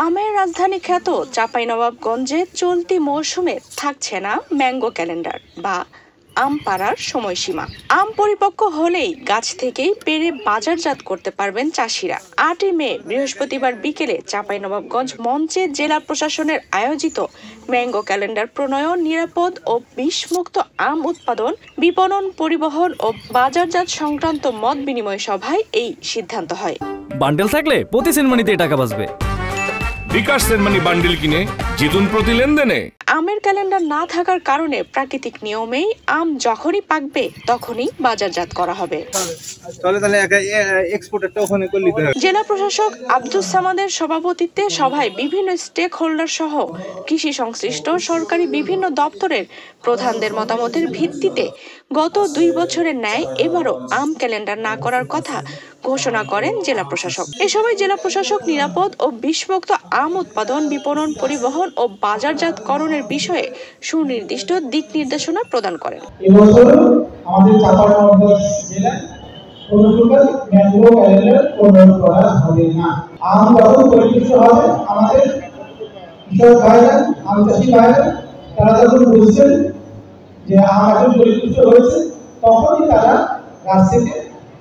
আমের রাজধানী খ্যাত চাঁপাইনবাবগঞ্জে চলতি মৌসুমে থাকছে না ম্যাঙ্গো ক্যালেন্ডার বা আম পাড়ার সময়সীমা। আম পরিপক্ব হলেই গাছ থেকেই পেড়ে বাজারজাত করতে পারবেন চাষিরা। 8ই মে বৃহস্পতিবার বিকেলে চাঁপাইনবাবগঞ্জ মঞ্চে জেলা প্রশাসনের আয়োজিত ম্যাঙ্গো ক্যালেন্ডার প্রণয়ন, নিরাপদ ও বিষমুক্ত আম উৎপাদন, বিপণন, পরিবহন ও বাজারজাত সংক্রান্ত মত বিনিময় সভায় এই সিদ্ধান্ত হয়। বান্ডেল থাকলে প্রতি সেনমানিতে টাকা বাঁচবে। বিকাশ সেনমানি বান্ডেল কিনে জিতুন প্রতি লেনদেনে। আমের ক্যালেন্ডার না থাকার কারণে প্রাকৃতিক নিয়মেই আম যখনই পাকবে তখনই বাজারজাত করা হবে। জেলা প্রশাসক আব্দুস সামাদের সভাপতিত্বে সভায় বিভিন্ন স্টেক হোল্ডার সহ কৃষি সংশ্লিষ্ট সরকারি বিভিন্ন দপ্তরের প্রধানদের মতামতের ভিত্তিতে গত 2 বছরের ন্যায় এবারও আম ক্যালেন্ডার না করার কথা ঘোষণা করেন জেলা প্রশাসক। এ সময় জেলা প্রশাসক নিরাপদ ও বিষমুক্ত আম উৎপাদন, বিপণন, পরিবহন ও বাজারজাতকরণের বিষয়ে সুনির্দিষ্ট দিক নির্দেশনা প্রদান করেন। এবছর আমাদের চাঁপাইনবাবগঞ্জ জেলায় কোনো প্রকার ম্যাঙ্গো ক্যালেন্ডার প্রণয়ন করা হবে না। আম যখন পরিপুষ্ট হবে, আমাদের কৃষক ভাইরা, আম চাষি ভাইরা তারা যখন বুঝছেন যে আম এখন পরিপুষ্ট হয়েছে, তখনই তারা গাছ থেকে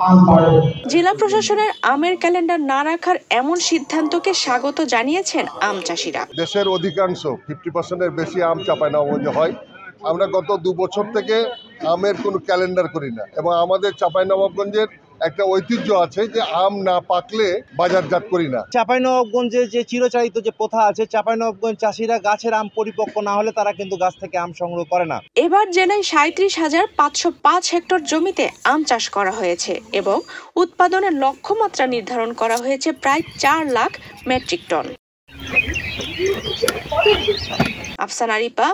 আম পাড়বে। জেলা প্রশাসনের আমের ক্যালেন্ডার না রাখার এমন সিদ্ধান্তকে স্বাগত জানিয়েছেন আম চাষিরা। দেশের অধিকাংশ 50%-এর বেশি আম চাঁপাইনবাবগঞ্জে হয়। আমরা গত 2 বছর থেকে আমের কোনো ক্যালেন্ডার করি না, এবং আমাদের চাঁপাইনবাবগঞ্জের একটা ঐতিহ্য আছে যে আম না পাকলে বাজারজাত করি না। চাঁপাইনবাবগঞ্জে যে চিরচারিত যে প্রথা আছে, চাঁপাইনবাবগঞ্জ চাষিরা গাছের আম পরিপক্ক না হলে তারা কিন্তু গাছ থেকে আম সংগ্রহ করে না। এবার জেলায় 37,505 হেক্টর জমিতে আম চাষ করা হয়েছে এবং উৎপাদনের লক্ষ্যমাত্রা নির্ধারণ করা হয়েছে প্রায় 4 লাখ মেট্রিক টন। আফসানা রিপা,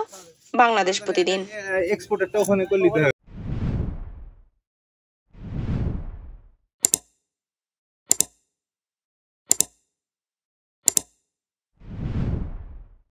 বাংলাদেশ প্রতিদিন।